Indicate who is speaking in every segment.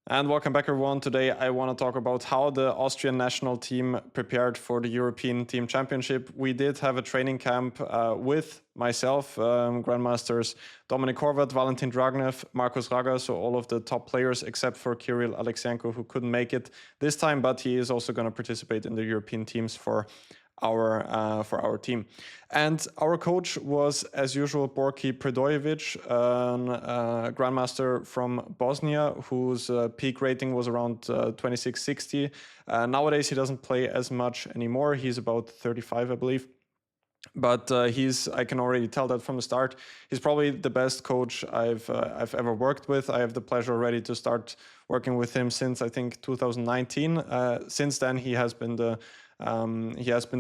Speaker 1: And welcome back, everyone. Today, I want to talk about how the Austrian national team prepared for the European Team Championship. We did have a training camp with myself, Grandmasters Dominik Horvat, Valentin Dragnev, Markus Raga, so all of the top players except for Kirill Alexyenko, who couldn't make it this time, but he is also going to participate in the European teams for our team. And our coach was, as usual, Borki Predojevic, a grandmaster from Bosnia, whose peak rating was around 2660. Nowadays, he doesn't play as much anymore. He's about 35, I believe. But I can already tell that from the start, he's probably the best coach I've ever worked with. I have the pleasure already to start working with him since, I think, 2019. Since then, he has been the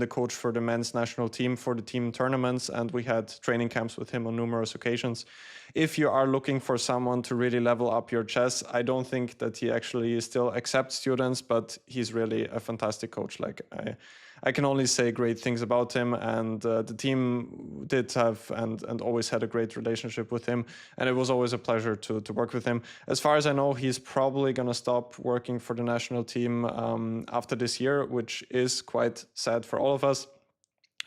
Speaker 1: coach for the men's national team for the team tournaments, and we had training camps with him on numerous occasions. If you are looking for someone to really level up your chess, I don't think that he actually still accepts students, but he's really a fantastic coach. Like I can only say great things about him, and the team did have and always had a great relationship with him, and it was always a pleasure to work with him. As far as I know, he's probably going to stop working for the national team after this year, which is quite sad for all of us,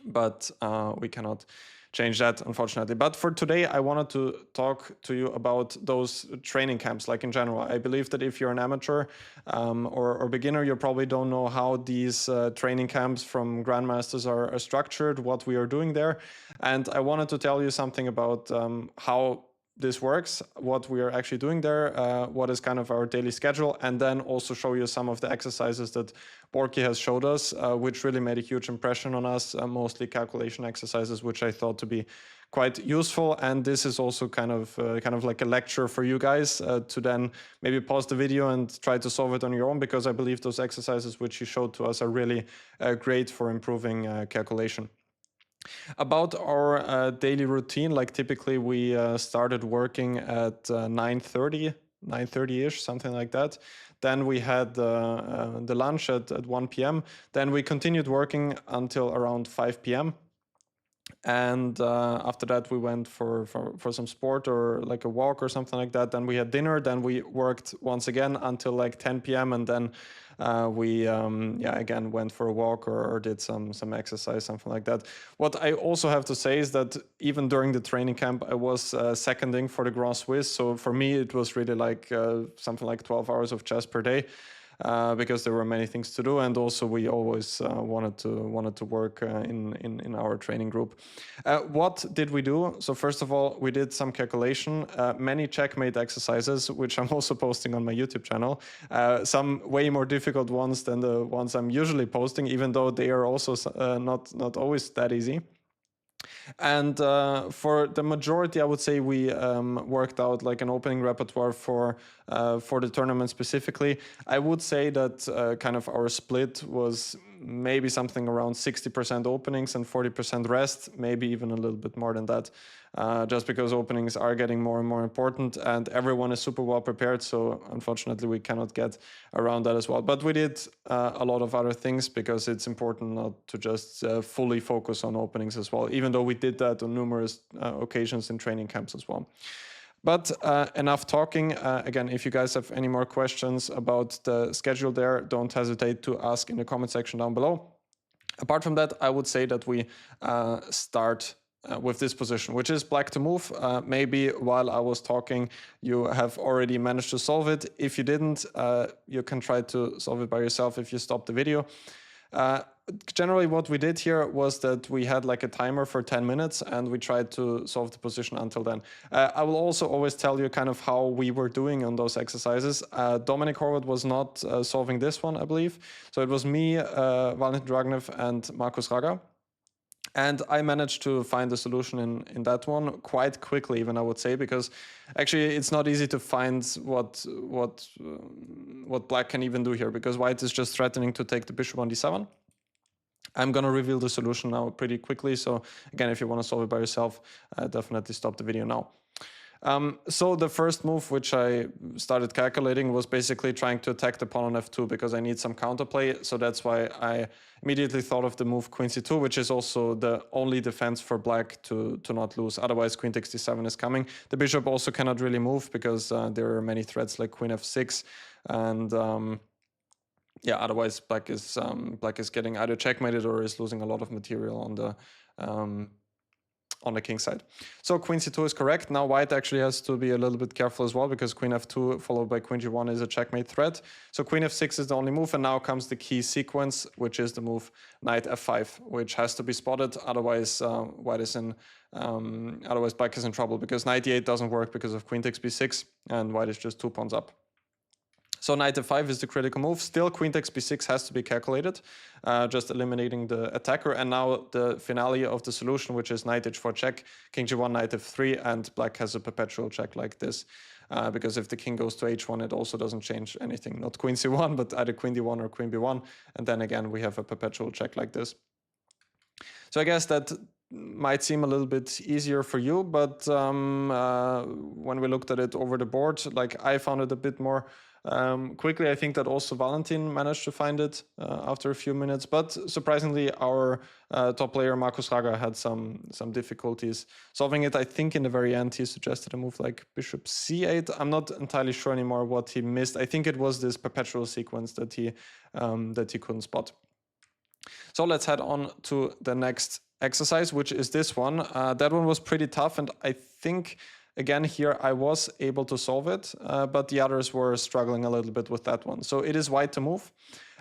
Speaker 1: but we cannot change that, unfortunately. But for today, I wanted to talk to you about those training camps, like in general. I believe that if you're an amateur or beginner, you probably don't know how these training camps from grandmasters are structured, what we are doing there. And I wanted to tell you something about how this works, what we are actually doing there, what is kind of our daily schedule, and then also show you some of the exercises that Borki has showed us, which really made a huge impression on us, mostly calculation exercises, which I thought to be quite useful. And this is also kind of like a lecture for you guys to then maybe pause the video and try to solve it on your own, because I believe those exercises which he showed to us are really great for improving calculation. About our daily routine, like typically we started working at 9:30-ish, something like that. Then we had the lunch at 1 p.m. Then we continued working until around 5 p.m. And after that, we went for some sport or like a walk or something like that. Then we had dinner. Then we worked once again until like 10 p.m. And then we again went for a walk or did some exercise, something like that. What I also have to say is that even during the training camp, I was seconding for the Grand Swiss. So for me, it was really like something like 12 hours of chess per day. Because there were many things to do, and also we always wanted to work in our training group. What did we do? So first of all, we did some calculation, many checkmate exercises, which I'm also posting on my YouTube channel. Some way more difficult ones than the ones I'm usually posting, even though they are also not always that easy. And for the majority, I would say we worked out like an opening repertoire for the tournament specifically. I would say that kind of our split was maybe something around 60% openings and 40% rest, maybe even a little bit more than that. Just because openings are getting more and more important and everyone is super well prepared. So unfortunately, we cannot get around that as well. But we did a lot of other things because it's important not to just fully focus on openings as well, even though we did that on numerous occasions in training camps as well. But enough talking. Again, if you guys have any more questions about the schedule there, don't hesitate to ask in the comment section down below. Apart from that, I would say that we start with this position, which is black to move. Maybe while I was talking, you have already managed to solve it. If you didn't, you can try to solve it by yourself if you stop the video. Generally, what we did here was that we had like a timer for 10 minutes and we tried to solve the position until then. I will also always tell you kind of how we were doing on those exercises. Dominik Horvat was not solving this one, I believe. So it was me, Valentin Dragnev, and Markus Raga. And I managed to find a solution in that one quite quickly, even I would say, because actually it's not easy to find what black can even do here, because white is just threatening to take the bishop on d7. I'm going to reveal the solution now pretty quickly. So again, if you want to solve it by yourself, definitely stop the video now. So the first move, which I started calculating, was basically trying to attack the pawn on f2 because I need some counterplay. So that's why I immediately thought of the move queen c2, which is also the only defense for black to not lose. Otherwise, queen takes d7 is coming. The bishop also cannot really move because there are many threats like queen f6, and yeah, otherwise black is getting either checkmated or is losing a lot of material on the king side. So queen c2 is correct. Now white actually has to be a little bit careful as well, because queen f2 followed by queen g1 is a checkmate threat. So queen f6 is the only move, and now comes the key sequence, which is the move knight f5, which has to be spotted. Otherwise, otherwise black is in trouble, because knight e8 doesn't work because of queen takes b6, and white is just 2 pawns up. So knight f5 is the critical move. Still, queen takes b6 has to be calculated, just eliminating the attacker. And now the finale of the solution, which is knight h4 check, king g1, knight f3, and black has a perpetual check like this. Because if the king goes to h1, it also doesn't change anything. Not queen c1, but either queen d1 or queen b1. And then again, we have a perpetual check like this. So I guess that might seem a little bit easier for you, but when we looked at it over the board, like I found it a bit more quickly. I think that also Valentin managed to find it after a few minutes, but surprisingly our top player Markus Raga had some difficulties solving it. I think in the very end he suggested a move like bishop c8. I'm not entirely sure anymore what he missed. I think it was this perpetual sequence that he couldn't spot. So let's head on to the next exercise, which is this one. That one was pretty tough, and I think again here I was able to solve it, but the others were struggling a little bit with that one. So it is white to move.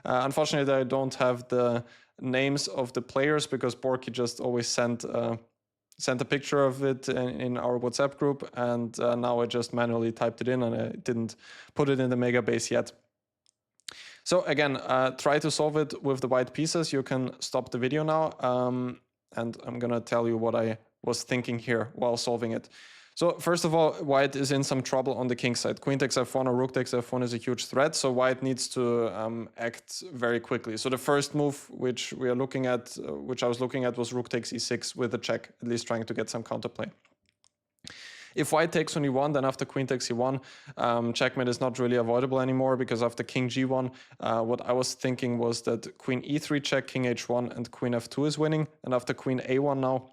Speaker 1: Unfortunately, I don't have the names of the players, because Borky just always sent a picture of it in our WhatsApp group, and now I just manually typed it in, and I didn't put it in the mega base yet. So again, try to solve it with the white pieces. You can stop the video now, and I'm gonna tell you what I was thinking here while solving it. So first of all, white is in some trouble on the king side. Queen takes f1 or rook takes f1 is a huge threat, so white needs to act very quickly. So the first move which we are looking at, which I was looking at, was rook takes e6 with a check, at least trying to get some counterplay. If white takes on e1, then after queen takes e1, checkmate is not really avoidable anymore, because after king g1, what I was thinking was that queen e3 check, king h1, and queen f2 is winning. And after queen a1 now,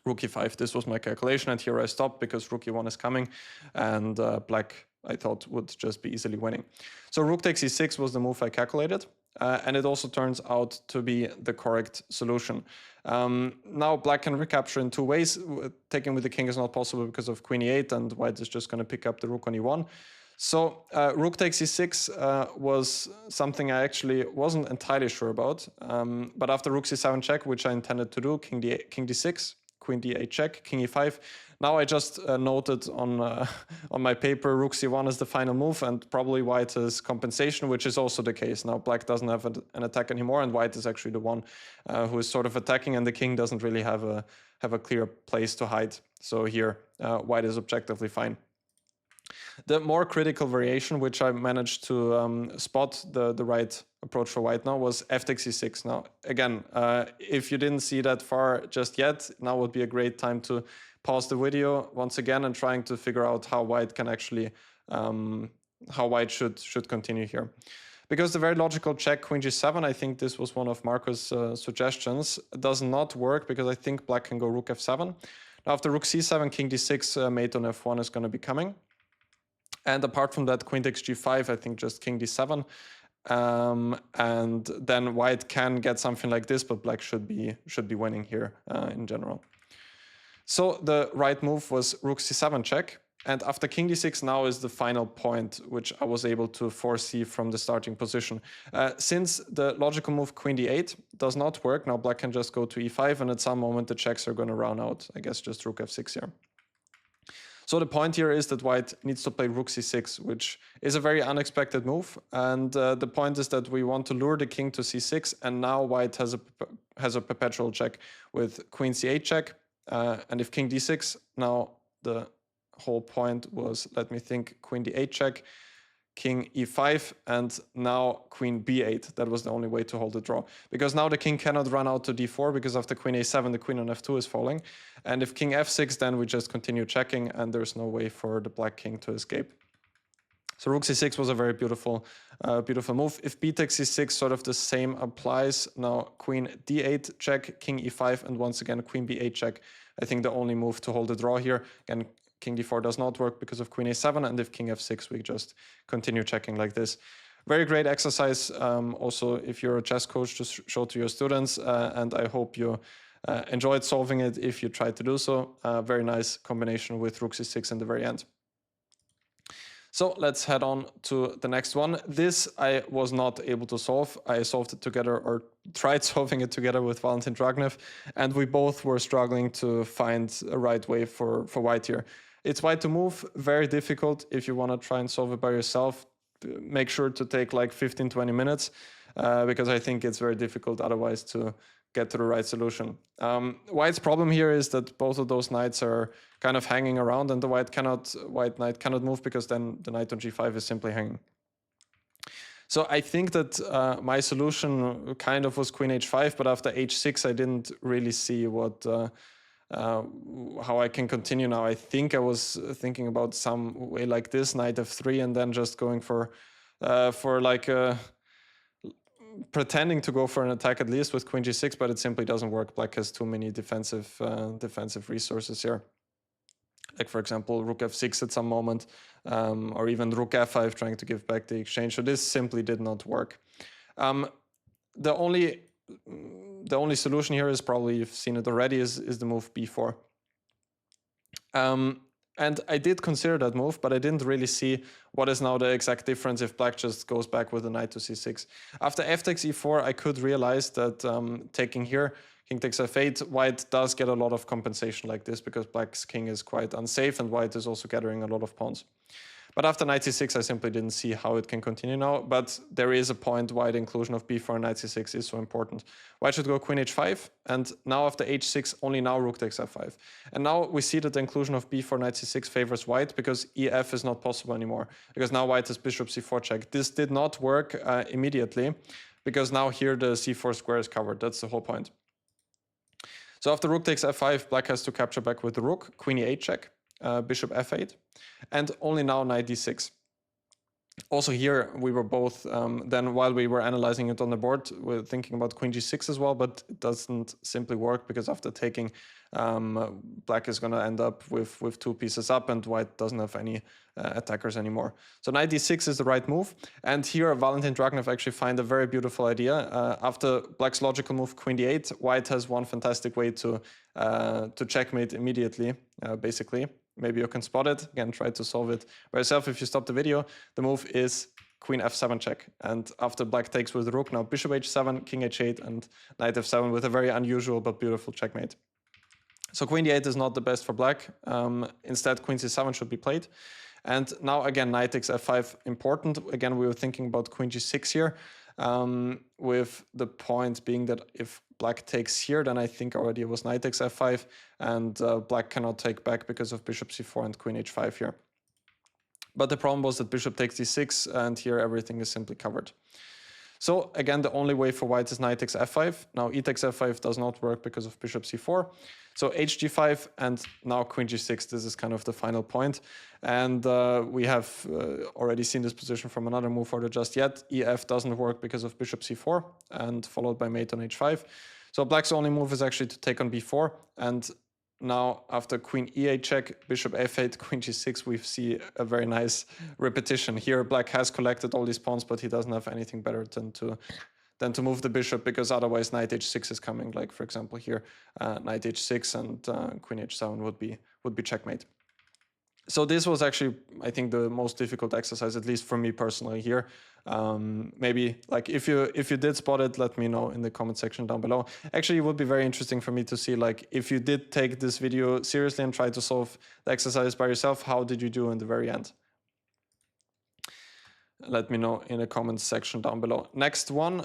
Speaker 1: rook e5. This was my calculation, and here I stopped because rook e1 is coming, and black, I thought, would just be easily winning. So rook takes e6 was the move I calculated, and it also turns out to be the correct solution. Now black can recapture in two ways. Taking with the king is not possible because of queen e8, and white is just going to pick up the rook on e1. So rook takes e6 was something I actually wasn't entirely sure about, but after rook c7 check, which I intended to do, king d6, queen d8 check, king e5. Now I just noted on my paper rook c1 is the final move, and probably white is compensation, which is also the case. Now black doesn't have an attack anymore, and white is actually the one who is sort of attacking, and the king doesn't really have a clear place to hide. So here white is objectively fine. The more critical variation, which I managed to spot the right approach for white now, was f takes e6. Now, again, if you didn't see that far just yet, now would be a great time to pause the video once again and trying to figure out how white can actually, how white should continue here. Because the very logical check, queen g7, I think this was one of Marco's suggestions, does not work, because I think black can go rook f7. Now, after rook c7, king d6, mate on f1 is going to be coming. And apart from that, queen takes g5, I think just king d7. And then white can get something like this, but black should be winning here in general. So the right move was rook c7 check. And after king d6 now is the final point, which I was able to foresee from the starting position. Since the logical move queen d8 does not work, now black can just go to e5, and at some moment the checks are going to run out. I guess just rook f6 here. So the point here is that white needs to play rook c6, which is a very unexpected move. And the point is that we want to lure the king to c6, and now white has a perpetual check with queen c8 check. And if king d6, now the whole point was, let me think, queen d8 check, king e5, and now queen b8. That was the only way to hold the draw, because now the king cannot run out to d4, because after queen a7 the queen on f2 is falling, and if king f6, then we just continue checking, and there's no way for the black king to escape. So rook c6 was a very beautiful move. If b takes c6, sort of the same applies. Now queen d8 check, king e5, and once again queen b8 check. I think the only move to hold the draw here. Again, king d4 does not work because of queen a7, and if king f6, we just continue checking like this. Very great exercise, also if you're a chess coach, to show to your students, and I hope you enjoyed solving it if you tried to do so. Very nice combination with rook c6 in the very end. So let's head on to the next one. This I was not able to solve. I solved it together, or tried solving it together, with Valentin Dragnev, and we both were struggling to find a right way for white here. It's white to move, very difficult if you want to try and solve it by yourself. Make sure to take like 15-20 minutes, because I think it's very difficult otherwise to get to the right solution. White's problem here is that both of those knights are kind of hanging around, and the white knight cannot move, because then the knight on g5 is simply hanging. So I think that my solution kind of was queen h5, but after h6 I didn't really see what how I can continue now. I think I was thinking about some way like this, knight f3, and then just going for like pretending to go for an attack at least with queen g6, but it simply doesn't work. Black has too many defensive resources here. Like, for example, rook f6 at some moment, or even rook f5 trying to give back the exchange. So this simply did not work. The only solution here is, probably you've seen it already, is the move b4. And I did consider that move, but I didn't really see what is now the exact difference if black just goes back with the knight to c6. After f takes e4, I could realize that taking here, king takes f8, white does get a lot of compensation like this, because black's king is quite unsafe and white is also gathering a lot of pawns. But after knight c6, I simply didn't see how it can continue now. But there is a point why the inclusion of b4 and knight c6 is so important. White should go queen h5, and now after h6, only now rook takes f5. And now we see that the inclusion of b4 knight c6 favors white, because ef is not possible anymore, because now white has bishop c4 check. This did not work immediately, because now here the c4 square is covered. That's the whole point. So after rook takes f5, black has to capture back with the rook, queen e8 check. Bishop f8, and only now knight d6. Also here we were both, then while we were analyzing it on the board, we were thinking about queen g6 as well, but it doesn't simply work, because after taking, black is going to end up with two pieces up, and white doesn't have any attackers anymore. So knight d6 is the right move, and here Valentin Dragnev actually find a very beautiful idea. After black's logical move queen d8, white has one fantastic way to checkmate immediately, basically. Maybe you can spot it. Again, try to solve it by yourself if you stop the video. The move is queen f7 check. And after black takes with the rook, now bishop h7, king h8, and knight f7 with a very unusual but beautiful checkmate. So queen d8 is not the best for black. Instead, queen c7 should be played. And now again, knight takes f5, important. Again, we were thinking about queen g6 here, with the point being that if black takes here, then I think already it was knight takes f5, and black cannot take back because of bishop c4 and queen h5 here. But the problem was that bishop takes d6, and here everything is simply covered. So again, the only way for white is knight takes f5. Now e takes f5 does not work because of bishop c4. So hg5, and now queen g6. This is kind of the final point. And we have already seen this position from another move order just yet. ef doesn't work because of bishop c4, and followed by mate on h5. So black's only move is actually to take on b4. And now after queen e8 check, bishop f8, queen g6, we see a very nice repetition. Here black has collected all these pawns, but he doesn't have anything better than to move the bishop, because otherwise knight h6 is coming. Like, for example, here knight h6 and queen h7 would be checkmate. So this was actually, I think, the most difficult exercise, at least for me personally here. Maybe like if you did spot it, let me know in the comment section down below. Actually, it would be very interesting for me to see, like, if you did take this video seriously and try to solve the exercise by yourself, how did you do in the very end? Let me know in the comments section down below. Next one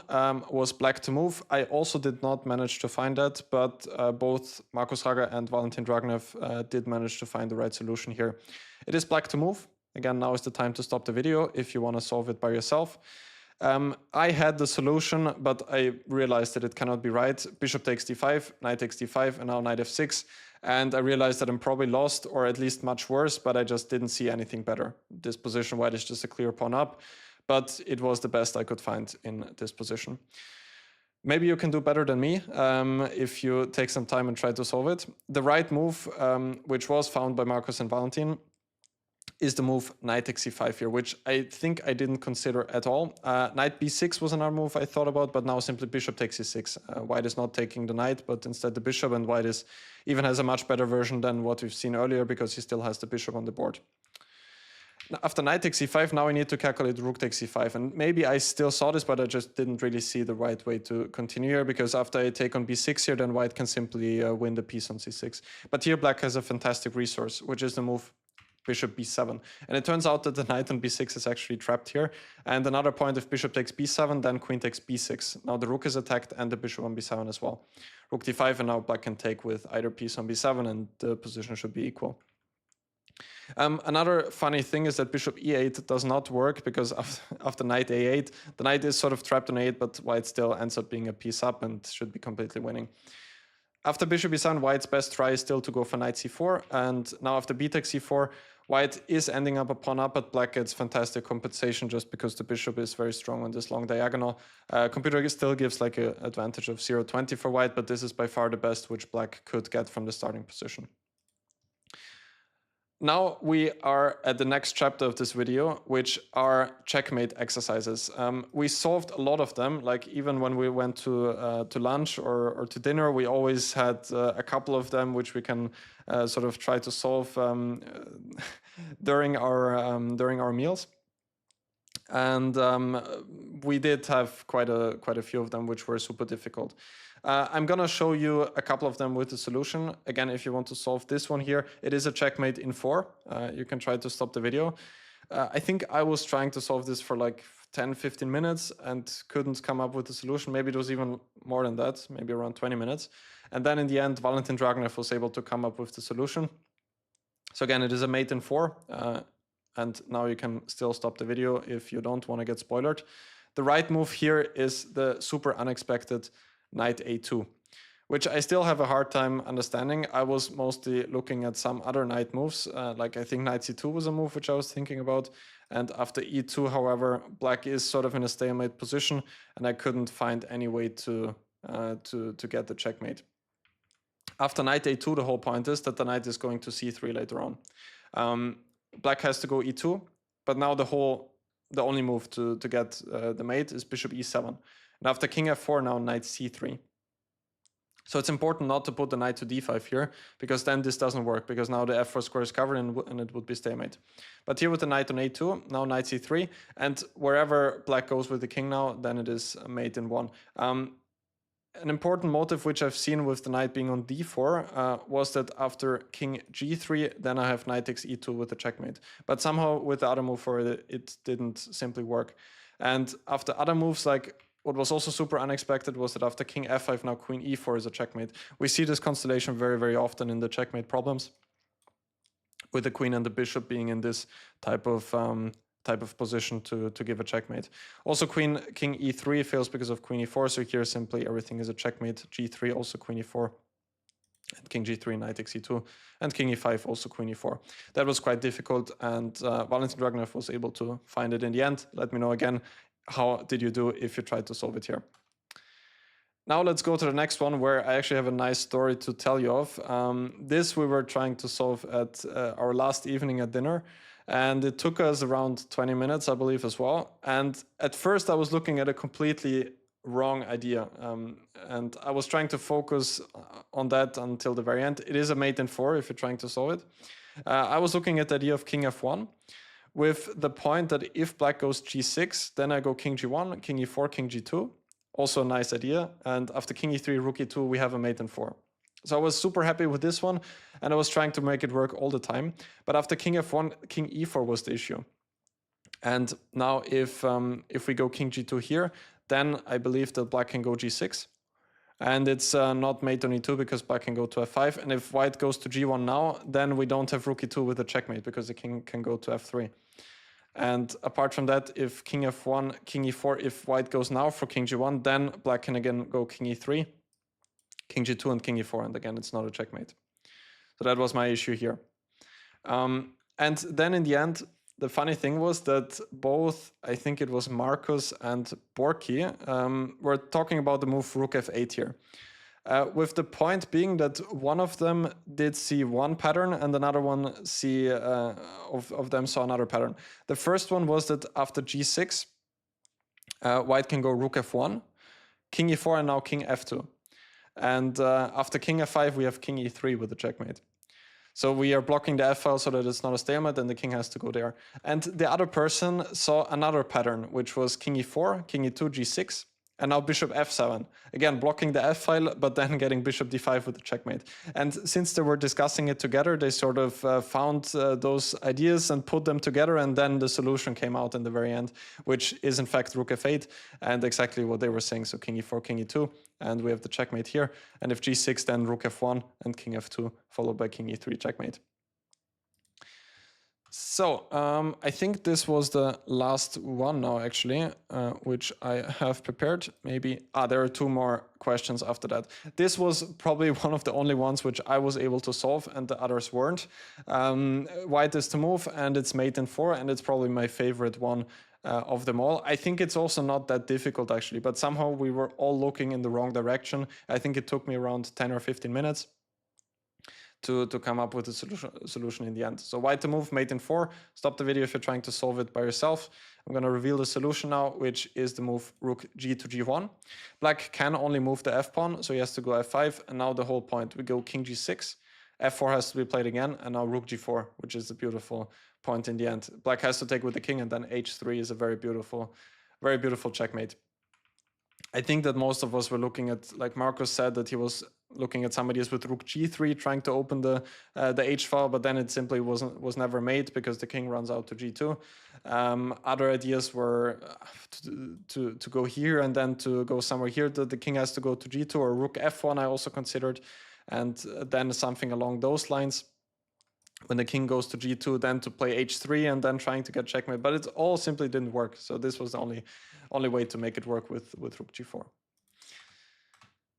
Speaker 1: was black to move. I also did not manage to find that, but both Markus Rager and Valentin Dragnev did manage to find the right solution here. It is black to move. Again, now is the time to stop the video if you want to solve it by yourself. I had the solution, but I realized that it cannot be right. Bishop takes d5, knight takes d5, and now knight f6. And I realized that I'm probably lost, or at least much worse, but I just didn't see anything better. This position, white is just a clear pawn up, but it was the best I could find in this position. Maybe you can do better than me if you take some time and try to solve it. The right move, which was found by Marcus and Valentin, is the move knight takes c5 here, which I think I didn't consider at all. Knight b6 was another move I thought about, but now simply bishop takes c6. White is not taking the knight, but instead the bishop, and white even has a much better version than what we've seen earlier because he still has the bishop on the board. After knight takes c5, now I need to calculate rook takes c5. And maybe I still saw this, but I just didn't really see the right way to continue here, because after I take on b6 here, then white can simply win the piece on c6. But here black has a fantastic resource, which is the move bishop b7. And it turns out that the knight on b6 is actually trapped here. And another point, if bishop takes b7, then queen takes b6. Now the rook is attacked and the bishop on b7 as well. Rook d5, and now black can take with either piece on b7, and the position should be equal. Another funny thing is that bishop e8 does not work, because after knight a8, the knight is sort of trapped on a8, but white still ends up being a piece up and should be completely winning. After bishop e7, white's best try is still to go for knight c4, and now after b takes c4, white is ending up a pawn up, but black gets fantastic compensation just because the bishop is very strong on this long diagonal. Computer still gives like an advantage of 0.20 for white, but this is by far the best which black could get from the starting position. Now we are at the next chapter of this video, which are checkmate exercises. We solved a lot of them, like even when we went to lunch or to dinner, we always had a couple of them which we can sort of try to solve during our meals. And we did have quite a few of them which were super difficult. I'm gonna show you a couple of them with the solution. Again, if you want to solve this one here, it is a checkmate in 4. You can try to stop the video. I think I was trying to solve this for like 10-15 minutes and couldn't come up with a solution. Maybe it was even more than that, maybe around 20 minutes. And then in the end, Valentin Dragonev was able to come up with the solution. So again, it is a mate in 4. And now you can still stop the video if you don't want to get spoiled. The right move here is the super unexpected knight a2, which I still have a hard time understanding. I was mostly looking at some other knight moves, like I think knight c2 was a move which I was thinking about. And after e2, however, black is sort of in a stalemate position, and I couldn't find any way to get the checkmate. After knight a2, the whole point is that the knight is going to c3 later on. Black has to go e2, but now the only move to get the mate is bishop e7. And after king f4, now knight c3. So it's important not to put the knight to d5 here, because then this doesn't work, because now the f4 square is covered and it would be stalemate. But here with the knight on a2, now knight c3, and wherever black goes with the king now, then it is a mate in 1. An important motive which I've seen with the knight being on d4 was that after king g3, then I have knight takes e2 with the checkmate. But somehow with the other move for it, it didn't simply work. And after other moves, like what was also super unexpected was that after king f5, now queen e4 is a checkmate. We see this constellation very, very often in the checkmate problems, with the queen and the bishop being in this type of position to give a checkmate. Also king e3 fails because of queen e4, so here simply everything is a checkmate. g3, also queen e4, and king g3, knight takes e2, and king e5, also queen e4. That was quite difficult, and Valentin Dragonev was able to find it in the end. Let me know again, how did you do if you tried to solve it here? Now let's go to the next one, where I actually have a nice story to tell you of. This we were trying to solve at our last evening at dinner, and it took us around 20 minutes, I believe, as well. And at first I was looking at a completely wrong idea, and I was trying to focus on that until the very end. It is a mate in 4 if you're trying to solve it. I was looking at the idea of king f1, with the point that if black goes g6, then I go king g1, king e4, king g2. Also a nice idea. And after king e3, rook e2, we have a mate in 4. So I was super happy with this one, and I was trying to make it work all the time. But after king f1, king e4 was the issue. And now if we go king g2 here, then I believe that black can go g6. And it's not mate on e2 because black can go to f5. And if white goes to g1 now, then we don't have rook e2 with a checkmate, because the king can go to f3. And apart from that, if king f1, king e4, if white goes now for king g1, then black can again go king e3, king g2, and king e4. And again, it's not a checkmate. So that was my issue here. And then in the end, the funny thing was that both, I think it was Marcus and Borky, were talking about the move rook f8 here. With the point being that one of them did see one pattern and another one of them saw another pattern. The first one was that after g6, white can go rook f1, king e4, and now king f2. And after king f5, we have king e3 with the checkmate. So we are blocking the f-file so that it's not a stalemate, and the king has to go there. And the other person saw another pattern, which was king e4, king e2, g6, and now bishop f7. Again, blocking the f-file, but then getting bishop d5 with the checkmate. And since they were discussing it together, they sort of found those ideas and put them together, and then the solution came out in the very end, which is in fact rook f8, and exactly what they were saying. So king e4, king e2, and we have the checkmate here. And if g6, then rook f1 and king f2, followed by king e3 checkmate. So I think this was the last one now, actually, which I have prepared. Maybe there are two more questions after that. This was probably one of the only ones which I was able to solve and the others weren't. White is to move, and it's mate in 4, and it's probably my favorite one of them all. I think it's also not that difficult, actually, but somehow we were all looking in the wrong direction. I think it took me around 10 or 15 minutes to come up with a solution in the end. So white to move, mate in 4. Stop the video if you're trying to solve it by yourself. I'm going to reveal the solution now, which is the move rook g to g1. Black can only move the f-pawn, so he has to go f5. And now the whole point, we go king g6. f4 has to be played again, and now rook g4, which is the beautiful point in the end. Black has to take with the king, and then h3 is a very beautiful checkmate. I think that most of us were looking at, like Marcus said, that he was looking at some ideas with rook g3, trying to open the h-file, but then it simply was never made because the king runs out to g2. Other ideas were to go here and then to go somewhere here. The king has to go to g2, or rook f1 I also considered, and then something along those lines. When the king goes to g2, then to play h3 and then trying to get checkmate, but it all simply didn't work. So this was the only way to make it work with rook g4.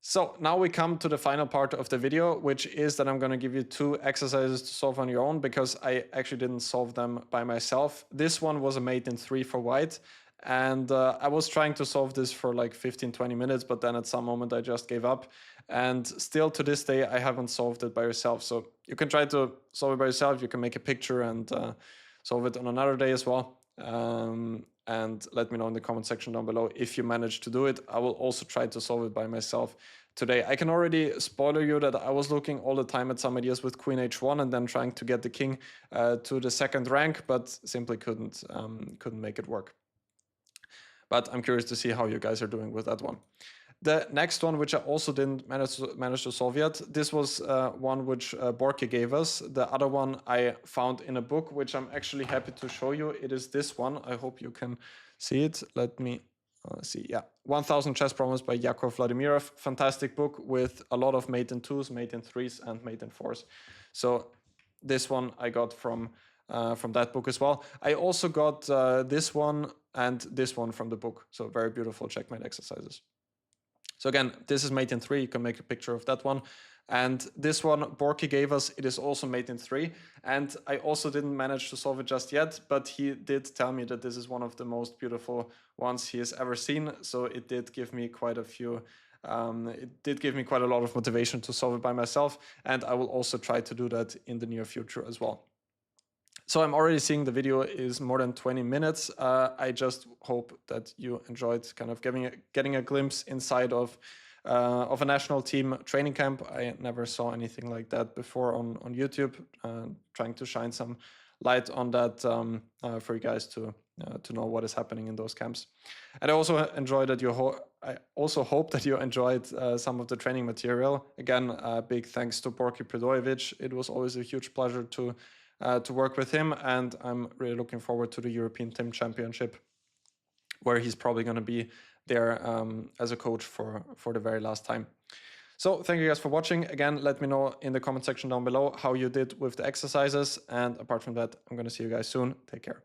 Speaker 1: So now we come to the final part of the video, which is that I'm going to give you two exercises to solve on your own, because I actually didn't solve them by myself. This one was a mate in 3 for white, and I was trying to solve this for like 15-20 minutes, but then at some moment I just gave up. And still to this day, I haven't solved it by yourself. So you can try to solve it by yourself. You can make a picture and solve it on another day as well. And let me know in the comment section down below if you manage to do it. I will also try to solve it by myself today. I can already spoiler you that I was looking all the time at some ideas with queen h1 and then trying to get the king to the second rank, but simply couldn't make it work. But I'm curious to see how you guys are doing with that one. The next one, which I also didn't manage to solve yet, this was one which Borky gave us. The other one I found in a book, which I'm actually happy to show you. It is this one. I hope you can see it. Let me see. Yeah, 1000 Chess Problems by Yakov Vladimirov. Fantastic book with a lot of mate in 2s, mate in 3s, and mate in 4s. So this one I got from that book as well. I also got this one and this one from the book. So very beautiful checkmate exercises. So again, this is mate in 3. You can make a picture of that one. And this one Borky gave us, it is also mate in 3. And I also didn't manage to solve it just yet, but he did tell me that this is one of the most beautiful ones he has ever seen. So it did give me quite a few, it did give me quite a lot of motivation to solve it by myself. And I will also try to do that in the near future as well. So I'm already seeing the video is more than 20 minutes. I just hope that you enjoyed kind of getting a glimpse inside of a national team training camp. I never saw anything like that before on YouTube. Trying to shine some light on that for you guys to know what is happening in those camps. And I also enjoyed that I also hope that you enjoyed some of the training material. Again, big thanks to Borky Predojevic. It was always a huge pleasure to work with him, and I'm really looking forward to the European Team Championship, where he's probably going to be there as a coach for the very last time. So thank you guys for watching. Again, let me know in the comment section down below how you did with the exercises, and apart from that, I'm going to see you guys soon. Take care.